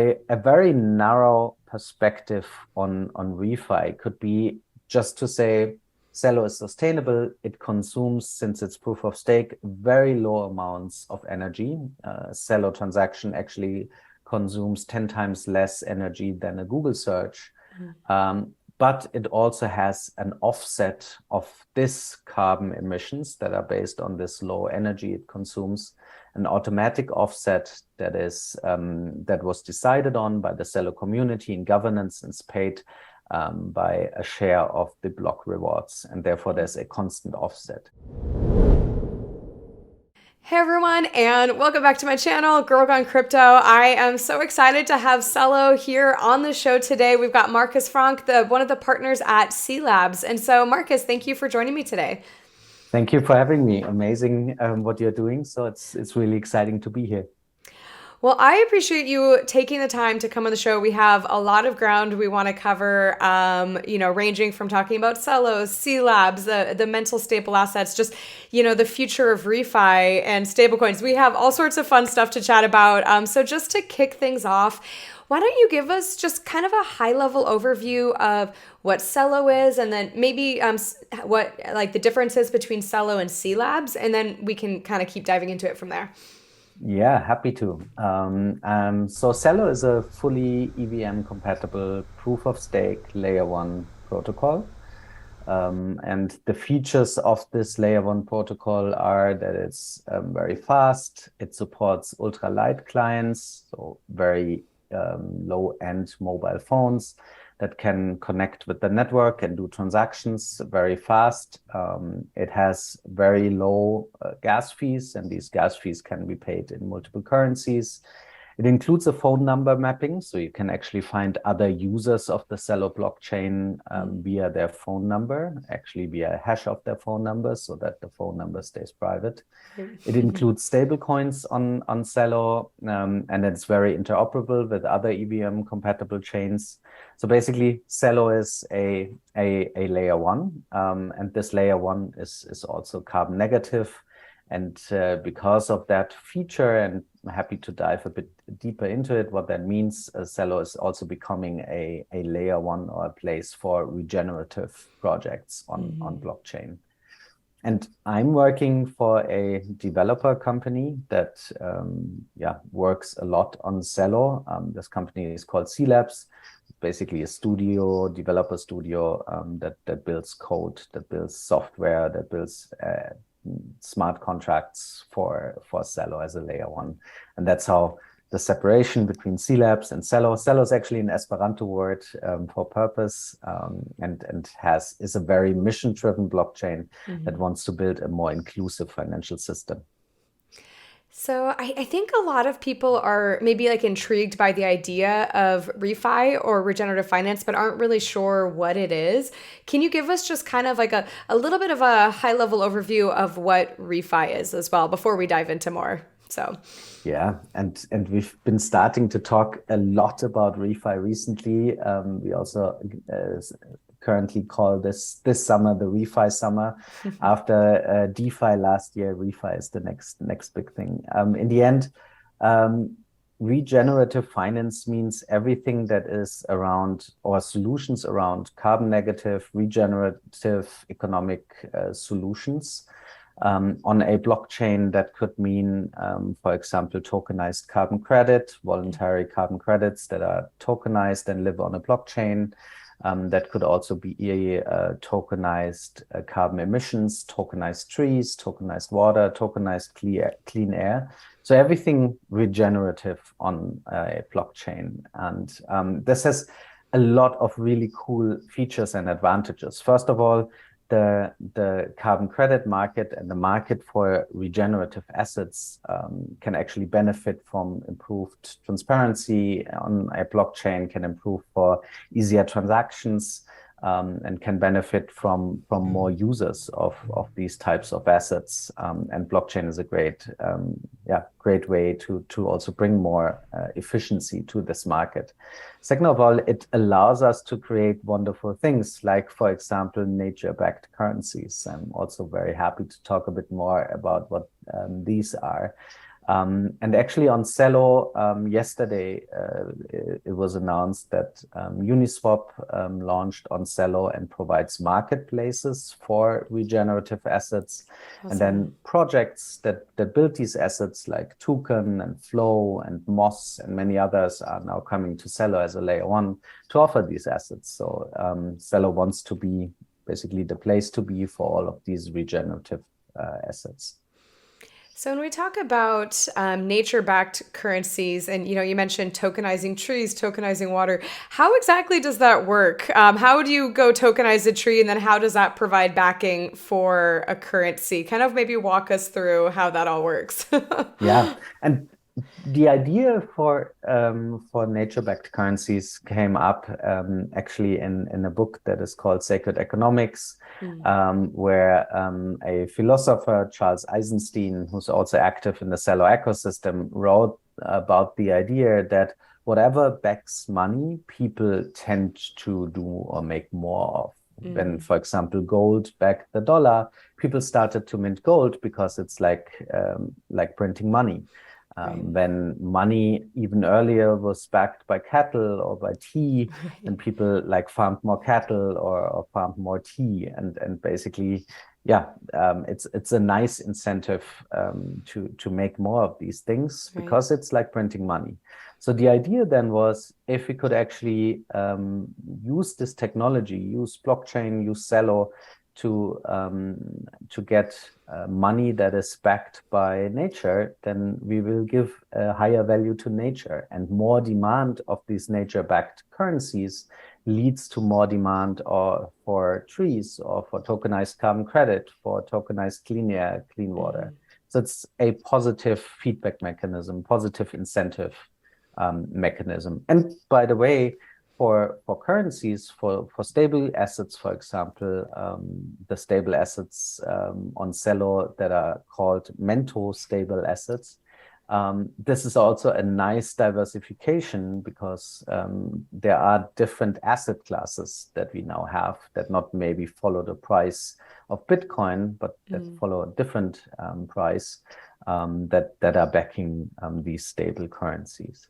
A very narrow perspective on ReFi could be just to say Celo is sustainable. It consumes, since it's proof of stake, very low amounts of energy. Celo transaction actually consumes 10 times less energy than a Google search. But it also has an offset of this carbon emissions that are based on this low energy it consumes, an automatic offset that was decided on by the Celo community in governance and is paid by a share of the block rewards, and therefore there's a constant offset. Hey everyone, and welcome back to my channel, Girl Gone Crypto. I am so excited to have Celo here on the show today. We've got Markus Franke, one of the partners at cLabs. And so Markus, thank you for joining me today. Thank you for having me. Amazing what you're doing. So it's really exciting to be here. Well, I appreciate you taking the time to come on the show. We have a lot of ground we want to cover, ranging from talking about Celo, cLabs, the mental stable assets, just, the future of ReFi and stablecoins. We have all sorts of fun stuff to chat about. So just to kick things off, why don't you give us just kind of a high-level overview of what Celo is, and then maybe what the differences between Celo and cLabs, and then we can kind of keep diving into it from there. Yeah, happy to. So Celo is a fully EVM compatible proof of stake layer one protocol. And the features of this layer one protocol are that it's very fast. It supports ultra light clients, so very low end mobile phones that can connect with the network and do transactions very fast. It has very low gas fees, and these gas fees can be paid in multiple currencies. It includes a phone number mapping, so you can actually find other users of the Celo blockchain via their phone number, actually via a hash of their phone number, so that the phone number stays private. It includes stablecoins on Celo, and it's very interoperable with other EVM compatible chains. So basically, Celo is a layer one, and this layer one is also carbon negative. And because of that feature, and I'm happy to dive a bit deeper into it, what that means, Celo is also becoming a layer one, or a place for regenerative projects on blockchain. And I'm working for a developer company that works a lot on Celo. This company is called cLabs. It's basically a developer studio that builds code, that builds software, that builds smart contracts for Celo as a layer one. And that's how the separation between cLabs and Celo. Celo is actually an Esperanto word for purpose, and is a very mission-driven blockchain that wants to build a more inclusive financial system. So I think a lot of people are maybe intrigued by the idea of ReFi or regenerative finance, but aren't really sure what it is. Can you give us just kind of a little bit of a high level overview of what ReFi is as well before we dive into more? So yeah, and we've been starting to talk a lot about ReFi recently. We also currently call this summer the ReFi summer. After DeFi last year, ReFi is the next big thing. In the end, regenerative finance means everything that is around, or solutions around, carbon negative, regenerative economic solutions. On a blockchain, that could mean, for example, tokenized carbon credit, voluntary carbon credits that are tokenized and live on a blockchain. That could also be tokenized carbon emissions, tokenized trees, tokenized water, tokenized clean air. So everything regenerative on a blockchain. And this has a lot of really cool features and advantages. First of all, the carbon credit market and the market for regenerative assets can actually benefit from improved transparency on a blockchain, can improve for easier transactions, and can benefit from more users of these types of assets. And blockchain is a great way to also bring more efficiency to this market. Second of all, it allows us to create wonderful things like, for example, nature-backed currencies. I'm also very happy to talk a bit more about what these are. And actually on Celo, yesterday, it was announced that Uniswap launched on Celo and provides marketplaces for regenerative assets. Awesome. And then projects that build these assets like Toucan and Flow and Moss and many others are now coming to Celo as a layer one to offer these assets. So Celo wants to be basically the place to be for all of these regenerative assets. So when we talk about nature-backed currencies, and you mentioned tokenizing trees, tokenizing water, how exactly does that work? How do you go tokenize a tree, and then how does that provide backing for a currency? Kind of maybe walk us through how that all works. Yeah, and the idea for nature-backed currencies came up actually in a book that is called Sacred Economics, where a philosopher, Charles Eisenstein, who's also active in the Celo ecosystem, wrote about the idea that whatever backs money, people tend to do or make more of. When, for example, gold backed the dollar, people started to mint gold because it's like printing money. When money even earlier was backed by cattle or by tea, and people like farmed more cattle or farmed more tea, and basically, yeah, it's a nice incentive to make more of these things because it's like printing money. So the idea then was if we could actually use this technology, use blockchain, use Celo to get money that is backed by nature, then we will give a higher value to nature, and more demand of these nature-backed currencies leads to more demand for trees or for tokenized carbon credit, for tokenized clean air, clean water. So it's a positive feedback mechanism, positive incentive mechanism. And by the way, for currencies, for stable assets, for example, the stable assets on Celo that are called Mento stable assets, this is also a nice diversification because there are different asset classes that we now have that not maybe follow the price of Bitcoin, but that follow a different price that are backing these stable currencies.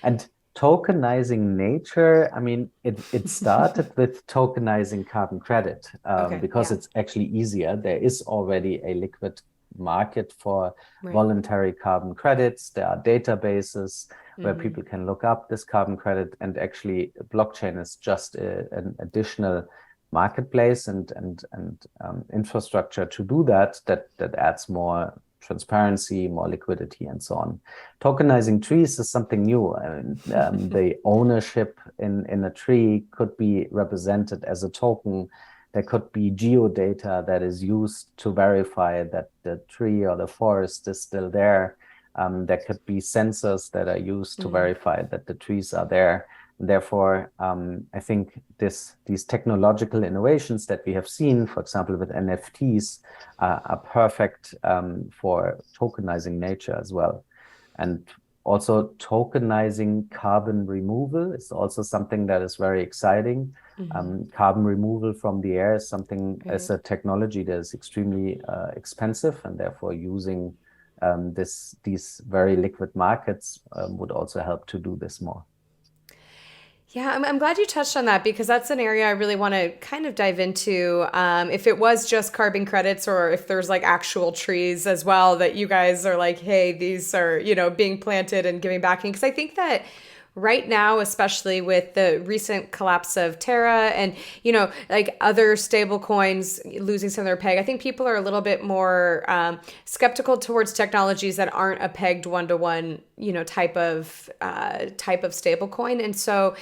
And tokenizing nature, I mean, it started with tokenizing carbon credit because it's actually easier. There is already a liquid market for voluntary carbon credits. There are databases where people can look up this carbon credit, and actually blockchain is just an additional marketplace and infrastructure to do that adds more transparency, more liquidity, and so on. Tokenizing trees is something new. The ownership in a tree could be represented as a token. There could be geodata that is used to verify that the tree or the forest is still there. There could be sensors that are used to verify that the trees are there. Therefore, I think these technological innovations that we have seen, for example, with NFTs, are perfect for tokenizing nature as well. And also tokenizing carbon removal is also something that is very exciting. Carbon removal from the air is something as a technology that is extremely expensive, and therefore using these very liquid markets would also help to do this more. Yeah, I'm glad you touched on that because that's an area I really want to kind of dive into. If it was just carbon credits or if there's like actual trees as well that you guys are like, hey, these are, being planted and giving backing. Because I think that right now, especially with the recent collapse of Terra and, like other stable coins losing some of their peg, I think people are a little bit more skeptical towards technologies that aren't a pegged one-to-one, type of stable coin. And so,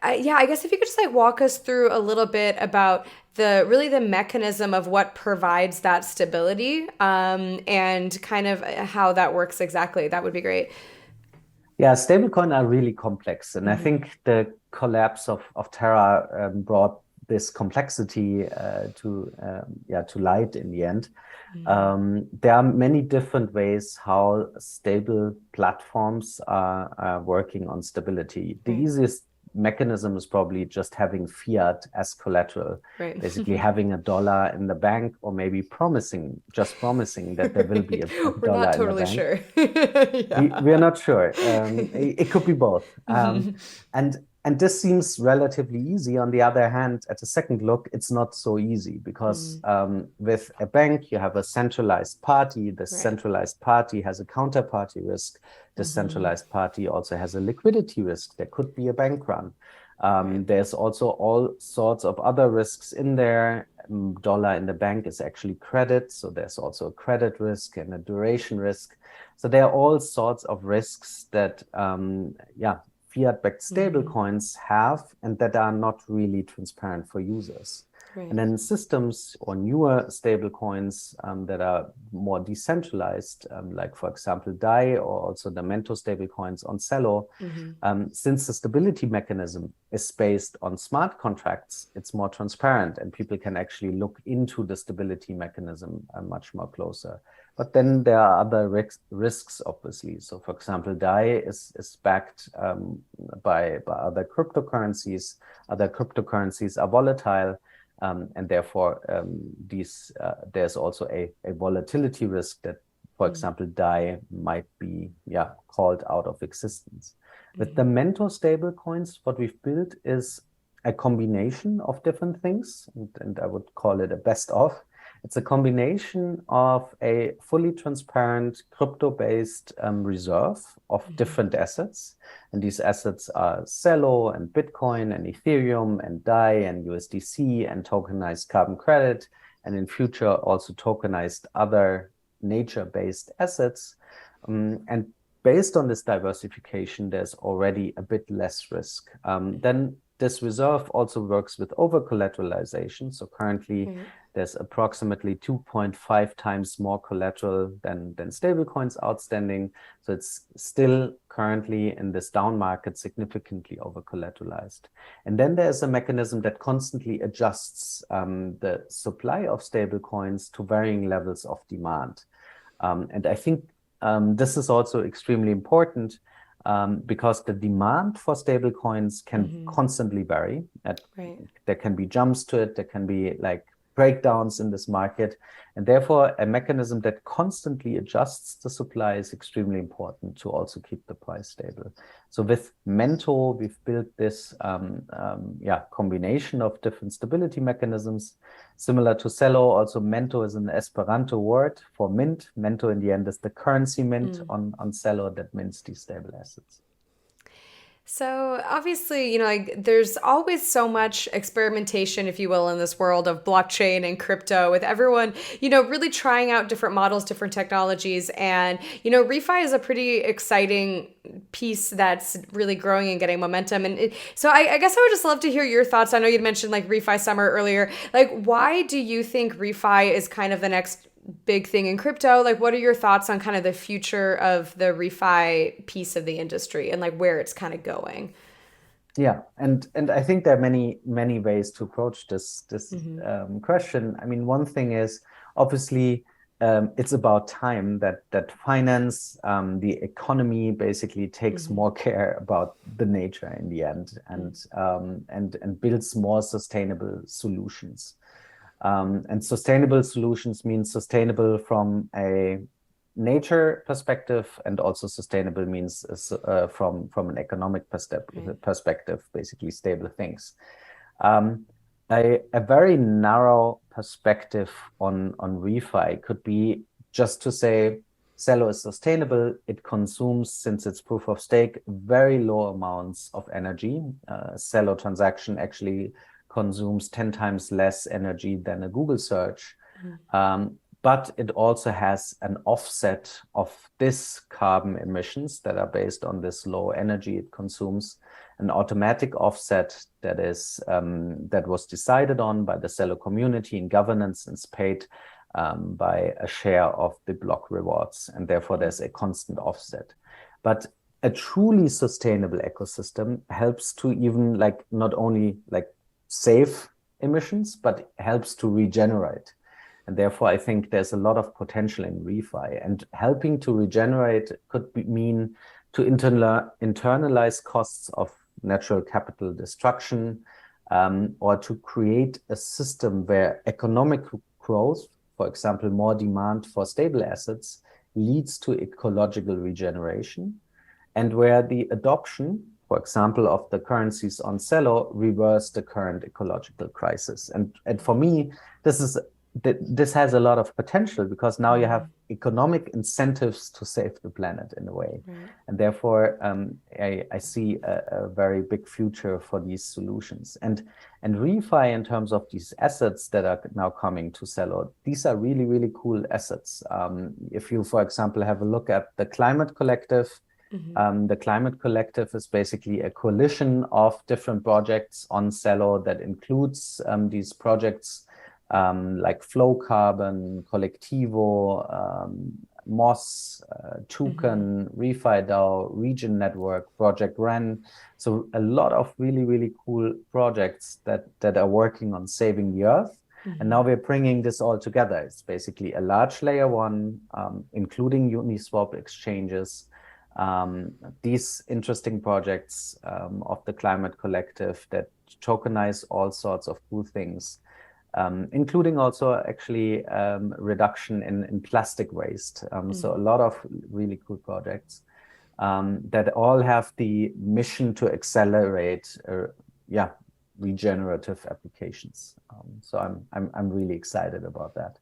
I guess if you could just like walk us through a little bit about the mechanism of what provides that stability and kind of how that works exactly, that would be great. Yeah, stablecoin are really complex, and I think the collapse of Terra brought this complexity to light in the end. There are many different ways how stable platforms are working on stability. The easiest mechanism is probably just having fiat as collateral, Right. basically having a dollar in the bank, or maybe just promising that there will be a We're not dollar in the totally bank. sure. We are not sure. It could be both. Mhm. And this seems relatively easy. On the other hand, at a second look, it's not so easy because with a bank, you have a centralized party. The Right. centralized party has a counterparty risk. The centralized party also has a liquidity risk. There could be a bank run. Right. There's also all sorts of other risks in there. Dollar in the bank is actually credit. So there's also a credit risk and a duration risk. So there are all sorts of risks that, fiat-backed stablecoins have and that are not really transparent for users. Right. And then systems or newer stablecoins that are more decentralized, like for example DAI or also the Mento stablecoins on Celo, since the stability mechanism is based on smart contracts, it's more transparent and people can actually look into the stability mechanism much more closer. But then there are other risks, obviously. So, for example, DAI is backed by other cryptocurrencies. Other cryptocurrencies are volatile, and therefore there's also a volatility risk that, for example, DAI might be called out of existence. With the Mento stablecoins, what we've built is a combination of different things, and I would call it a best of. It's a combination of a fully transparent crypto-based reserve of different assets. And these assets are Celo and Bitcoin and Ethereum and DAI and USDC and tokenized carbon credit. And in future, also tokenized other nature-based assets. And based on this diversification, there's already a bit less risk. Then this reserve also works with over-collateralization. So currently, there's approximately 2.5 times more collateral than stablecoins outstanding. So it's still currently in this down market significantly over-collateralized. And then there's a mechanism that constantly adjusts the supply of stablecoins to varying levels of demand. And I think this is also extremely important because the demand for stablecoins can constantly vary. There can be jumps to it. There can be like breakdowns in this market. And therefore, a mechanism that constantly adjusts the supply is extremely important to also keep the price stable. So with Mento, we've built this combination of different stability mechanisms. Similar to Celo, also Mento is an Esperanto word for mint. Mento in the end is the currency mint on Celo that mints these stable assets. So obviously, there's always so much experimentation, if you will, in this world of blockchain and crypto with everyone, really trying out different models, different technologies. And, ReFi is a pretty exciting piece that's really growing and getting momentum. And so I guess I would just love to hear your thoughts. I know you'd mentioned like ReFi Summer earlier. Like, why do you think ReFi is kind of the next big thing in crypto? Like, what are your thoughts on kind of the future of the ReFi piece of the industry and like where it's kind of going? Yeah, and I think there are many ways to approach this question. I mean, one thing is obviously it's about time that finance, the economy basically takes more care about the nature in the end and builds more sustainable solutions. And sustainable solutions mean sustainable from a nature perspective, and also sustainable means from an economic perspective, basically stable things. A very narrow perspective on ReFi could be just to say Celo is sustainable. It consumes, since it's proof of stake, very low amounts of energy. Celo transaction actually consumes 10 times less energy than a Google search. But it also has an offset of this carbon emissions that are based on this low energy it consumes, an automatic offset that was decided on by the Celo community in governance and is paid by a share of the block rewards. And therefore, there's a constant offset. But a truly sustainable ecosystem helps to even not only save emissions, but helps to regenerate. And therefore, I think there's a lot of potential in ReFi. And helping to regenerate could mean to internalize costs of natural capital destruction, or to create a system where economic growth, for example, more demand for stable assets, leads to ecological regeneration, and where the adoption, for example, of the currencies on Celo reverse the current ecological crisis. And for me, this has a lot of potential, because now you have economic incentives to save the planet in a way. And therefore, I see a very big future for these solutions. And ReFi, in terms of these assets that are now coming to Celo, these are really, really cool assets. If you, for example, have a look at the Climate Collective, the Climate Collective is basically a coalition of different projects on Celo that includes these projects like Flow Carbon, Collectivo, Moss, Toucan, ReFi DAO, Region Network, Project REN. So a lot of really, really cool projects that are working on saving the Earth. And now we're bringing this all together. It's basically a large layer one, including Uniswap exchanges. These interesting projects of the Climate Collective that tokenize all sorts of cool things, including also actually reduction in plastic waste. So a lot of really cool projects that all have the mission to accelerate, regenerative applications. So I'm really excited about that.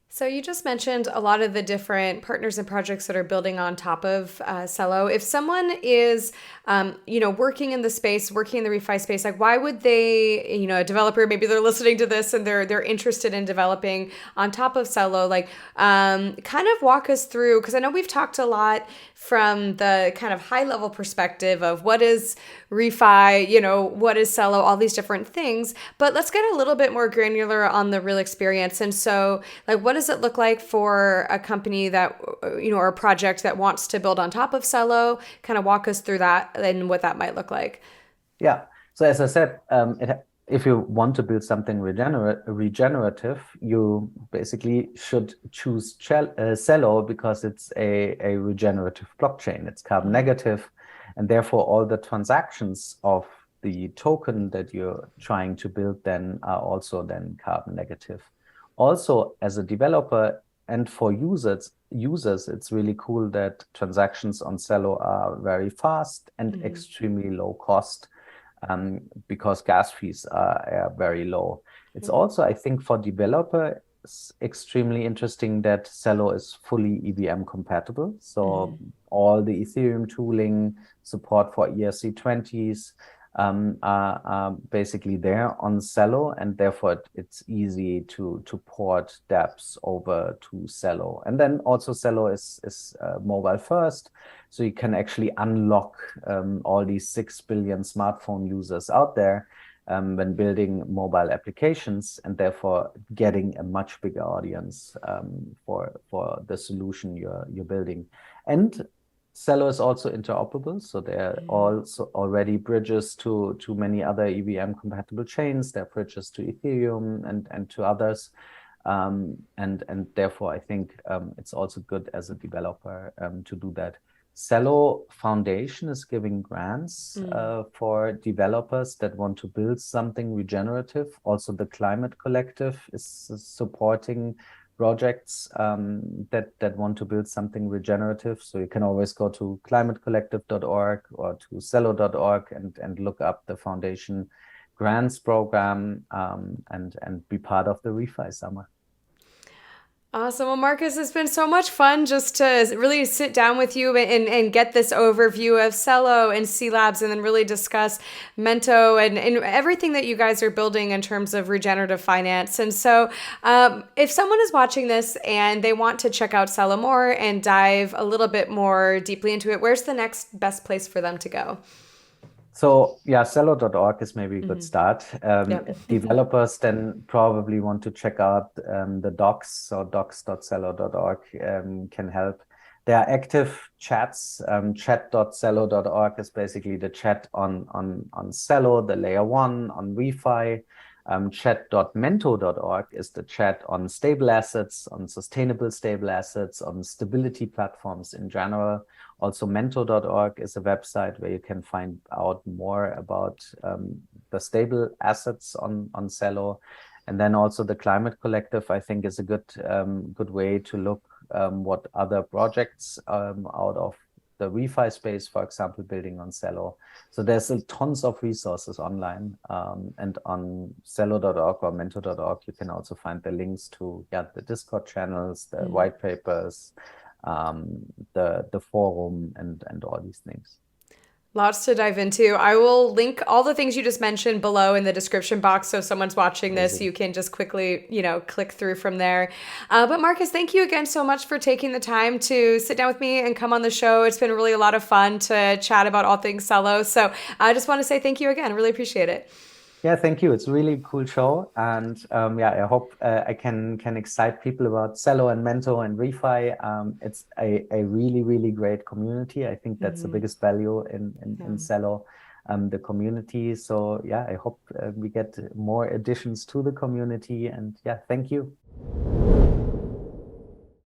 So you just mentioned a lot of the different partners and projects that are building on top of Celo. If someone is, working in the space, working in the ReFi space, like why would they, a developer, maybe they're listening to this and they're interested in developing on top of Celo, like kind of walk us through, because I know we've talked a lot from the kind of high level perspective of what is ReFi, what is Celo, all these different things. But let's get a little bit more granular on the real experience. And so, like, what does it look like for a company that, or a project that wants to build on top of Celo? Kind of walk us through that and what that might look like. Yeah. So as I said, if you want to build something regenerative, you basically should choose Celo, because it's a regenerative blockchain. It's carbon negative, and therefore all the transactions of the token that you're trying to build then are also then carbon negative. Also, as a developer and for users, it's really cool that transactions on Celo are very fast and extremely low cost, because gas fees are very low. It's also, I think, for developers, extremely interesting that Celo is fully EVM compatible. So all the Ethereum tooling, support for ERC20s are basically there on Celo, and therefore it's easy to port dApps over to Celo. And then also Celo is mobile first, so you can actually unlock all these 6 billion smartphone users out there when building mobile applications, and therefore getting a much bigger audience for the solution you're building. And Celo is also interoperable, so there are also already bridges to many other EVM compatible chains. There are bridges to Ethereum and to others, and therefore I think it's also good as a developer to do that. Celo Foundation is giving grants for developers that want to build something regenerative. Also, the Climate Collective is supporting projects that want to build something regenerative. So you can always go to climatecollective.org or to celo.org and look up the foundation grants program and be part of the ReFi summer. Awesome. Well, Markus, it's been so much fun just to really sit down with you and get this overview of Celo and cLabs, and then really discuss Mento and everything that you guys are building in terms of regenerative finance. And so if someone is watching this and they want to check out Celo more and dive a little bit more deeply into it, where's the next best place for them to go? So yeah, celo.org is maybe a good start. Developers then probably want to check out the docs, so docs.celo.org can help. There are active chats. Chat.celo.org is basically the chat on Celo, the layer one, on ReFi. Chat.mento.org is the chat on stable assets, on sustainable stable assets, on stability platforms in general. Also, mento.org is a website where you can find out more about the stable assets on Celo. And then also the Climate Collective, I think, is a good way to look what other projects out of the ReFi space, for example, building on Celo. So there's tons of resources online, and on celo.org or mento.org, you can also find the links to the Discord channels, the white papers, the forum, and all these things. Lots to dive into. I will link all the things you just mentioned below in the description box. So if someone's watching this, Amazing. you can just quickly, click through from there. But Markus, thank you again so much for taking the time to sit down with me and come on the show. It's been really a lot of fun to chat about all things Celo. So I just want to say thank you again. Really appreciate it. Yeah, thank you. It's a really cool show, and I hope I can excite people about Celo and Mento and ReFi. It's a really great community. I think that's the biggest value in Celo, the community. So yeah, I hope we get more additions to the community. And yeah, thank you.